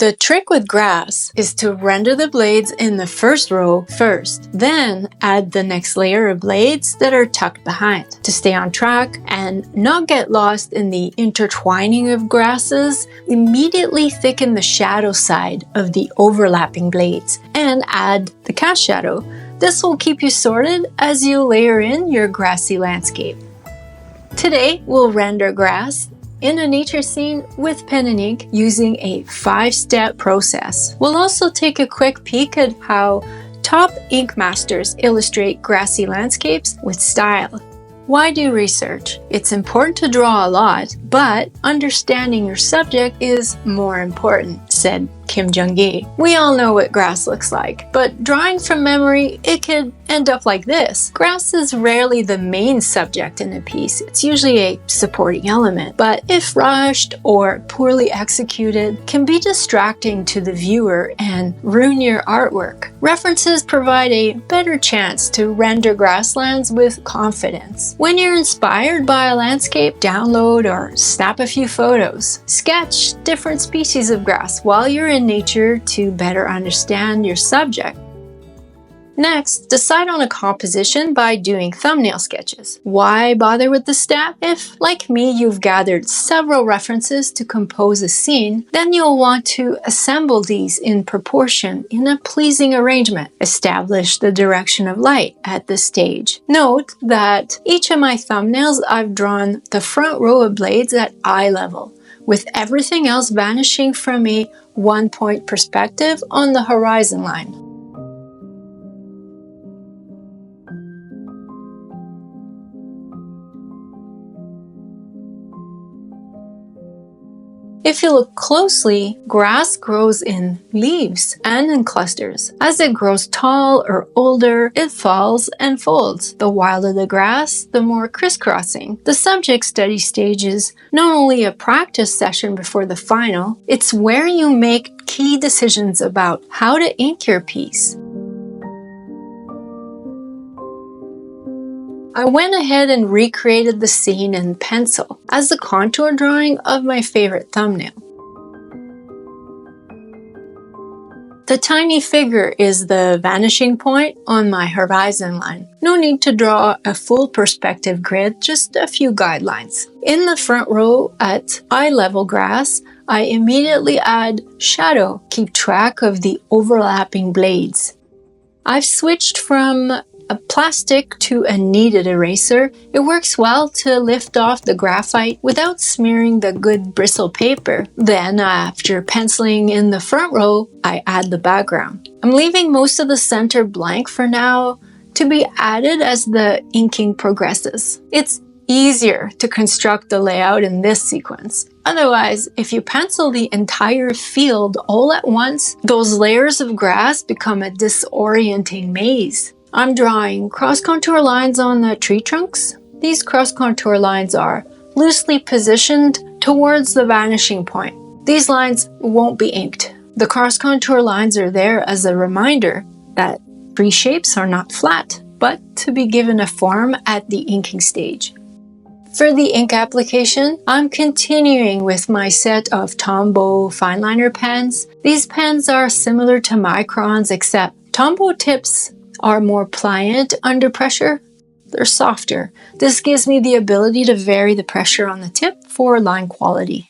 The trick with grass is to render the blades in the first row first, then add the next layer of blades that are tucked behind. To stay on track and not get lost in the intertwining of grasses, immediately thicken the shadow side of the overlapping blades and add the cast shadow. This will keep you sorted as you layer in your grassy landscape. Today, we'll render grass in a nature scene with pen and ink using a 5-step process. We'll also take a quick peek at how top ink masters illustrate grassy landscapes with style. Why do research? It's important to draw a lot, but understanding your subject is more important, said Kim Jung-gi. We all know what grass looks like, but drawing from memory, it could end up like this. Grass is rarely the main subject in a piece. It's usually a supporting element, but if rushed or poorly executed, can be distracting to the viewer and ruin your artwork. References provide a better chance to render grasslands with confidence. When you're inspired by a landscape, download or snap a few photos. Sketch different species of grass while you're in nature to better understand your subject. Next, decide on a composition by doing thumbnail sketches. Why bother with the step? If, like me, you've gathered several references to compose a scene, then you'll want to assemble these in proportion in a pleasing arrangement. Establish the direction of light at this stage. Note that each of my thumbnails I've drawn the front row of blades at eye level, with everything else vanishing from a one-point perspective on the horizon line. If you look closely, grass grows in leaves and in clusters. As it grows tall or older, it falls and folds. The wilder the grass, the more crisscrossing. The subject study stage is not only a practice session before the final, it's where you make key decisions about how to ink your piece. I went ahead and recreated the scene in pencil as a contour drawing of my favorite thumbnail. The tiny figure is the vanishing point on my horizon line. No need to draw a full perspective grid, just a few guidelines. In the front row at eye level grass, I immediately add shadow, keep track of the overlapping blades. I've switched from a plastic to a kneaded eraser. It works well to lift off the graphite without smearing the good bristle paper. Then, after penciling in the front row, I add the background. I'm leaving most of the center blank for now to be added as the inking progresses. It's easier to construct the layout in this sequence. Otherwise, if you pencil the entire field all at once, those layers of grass become a disorienting maze. I'm drawing cross-contour lines on the tree trunks. These cross-contour lines are loosely positioned towards the vanishing point. These lines won't be inked. The cross-contour lines are there as a reminder that tree shapes are not flat, but to be given a form at the inking stage. For the ink application, I'm continuing with my set of Tombow fineliner pens. These pens are similar to microns, except Tombow tips are more pliant under pressure. They're softer. This gives me the ability to vary the pressure on the tip for line quality.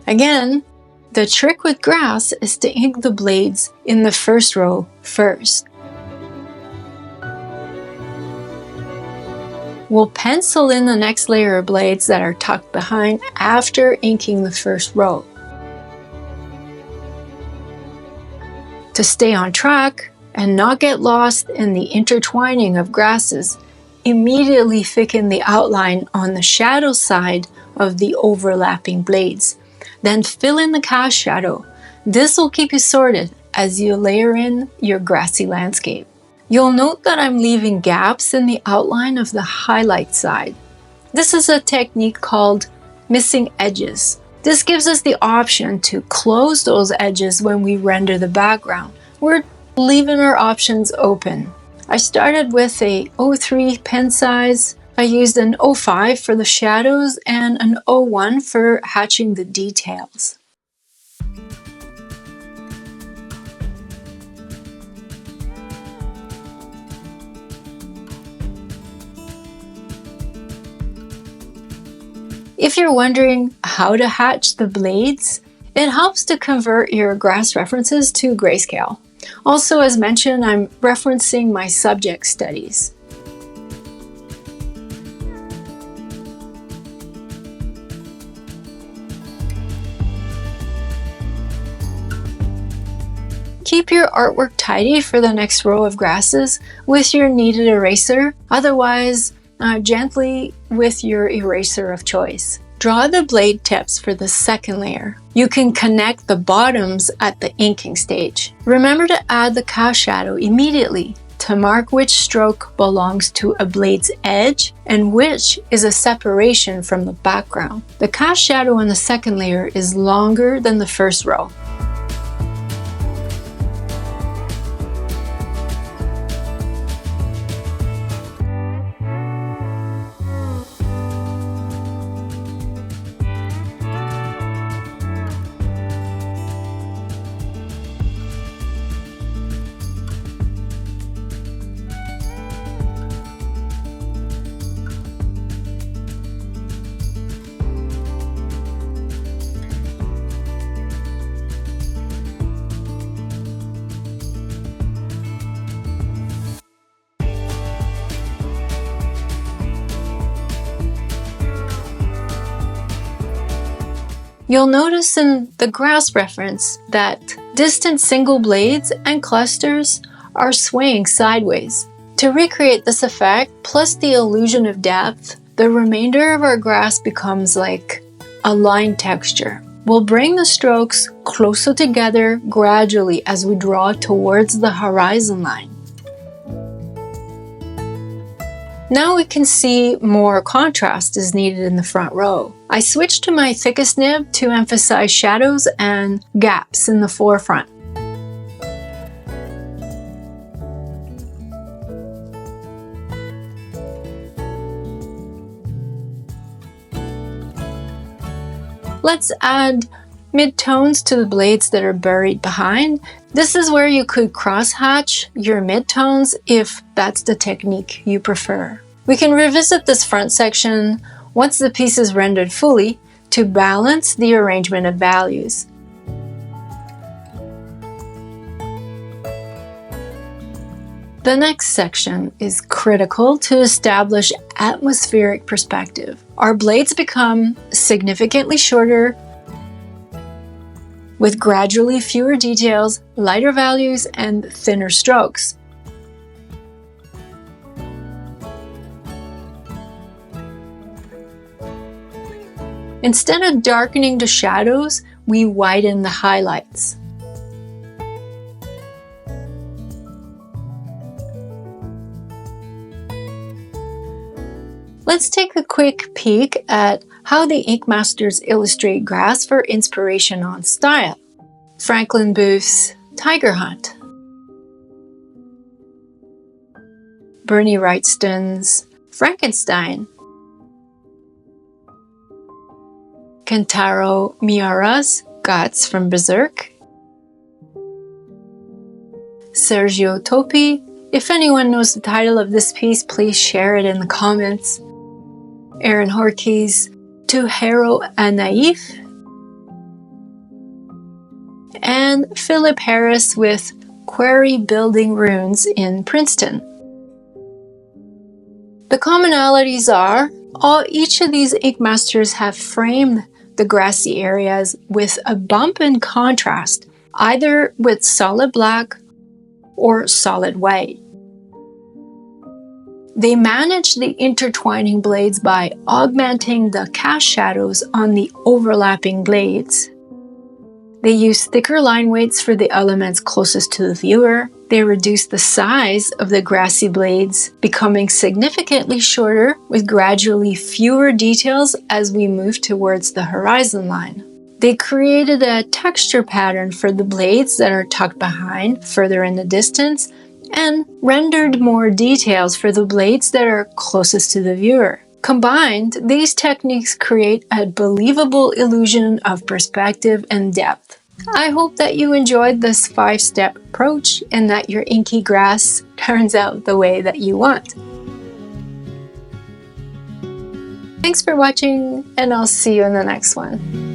Again, the trick with grass is to ink the blades in the first row first. We'll pencil in the next layer of blades that are tucked behind after inking the first row. To stay on track and not get lost in the intertwining of grasses, immediately thicken the outline on the shadow side of the overlapping blades. Then fill in the cast shadow. This will keep you sorted as you layer in your grassy landscape. You'll note that I'm leaving gaps in the outline of the highlight side. This is a technique called missing edges. This gives us the option to close those edges when we render the background. We're leaving our options open. I started with a 03 pen size. I used an 05 for the shadows and an 01 for hatching the details. If you're wondering how to hatch the blades, it helps to convert your grass references to grayscale. Also, as mentioned, I'm referencing my subject studies. Keep your artwork tidy for the next row of grasses with your kneaded eraser, otherwise gently with your eraser of choice. Draw the blade tips for the second layer. You can connect the bottoms at the inking stage. Remember to add the cast shadow immediately to mark which stroke belongs to a blade's edge and which is a separation from the background. The cast shadow on the second layer is longer than the first row. You'll notice in the grass reference that distant single blades and clusters are swaying sideways. To recreate this effect, plus the illusion of depth, the remainder of our grass becomes like a line texture. We'll bring the strokes closer together gradually as we draw towards the horizon line. Now we can see more contrast is needed in the front row. I switched to my thickest nib to emphasize shadows and gaps in the forefront. Let's add midtones to the blades that are buried behind. This is where you could cross-hatch your midtones if that's the technique you prefer. We can revisit this front section once the piece is rendered fully to balance the arrangement of values. The next section is critical to establish atmospheric perspective. Our blades become significantly shorter with gradually fewer details, lighter values, and thinner strokes. Instead of darkening the shadows, we widen the highlights. Let's take a quick peek at how the ink masters illustrate grass for inspiration on style. Franklin Booth's Tiger Hunt, Bernie Wrightston's Frankenstein, Kentaro Miura's Guts from Berserk, Sergio Topi. If anyone knows the title of this piece, please share it in the comments. Aaron Horkey's To Hero a Naif, and Philip Harris with Quarry Building Runes in Princeton. The commonalities are each of these ink masters have framed the grassy areas with a bump in contrast, either with solid black or solid white. They manage the intertwining blades by augmenting the cast shadows on the overlapping blades. They use thicker line weights for the elements closest to the viewer, They reduce the size of the grassy blades, becoming significantly shorter with gradually fewer details as we move towards the horizon line. They created a texture pattern for the blades that are tucked behind further in the distance and rendered more details for the blades that are closest to the viewer. Combined, these techniques create a believable illusion of perspective and depth. I hope that you enjoyed this 5-step approach and that your inky grass turns out the way that you want. Thanks for watching, and I'll see you in the next one.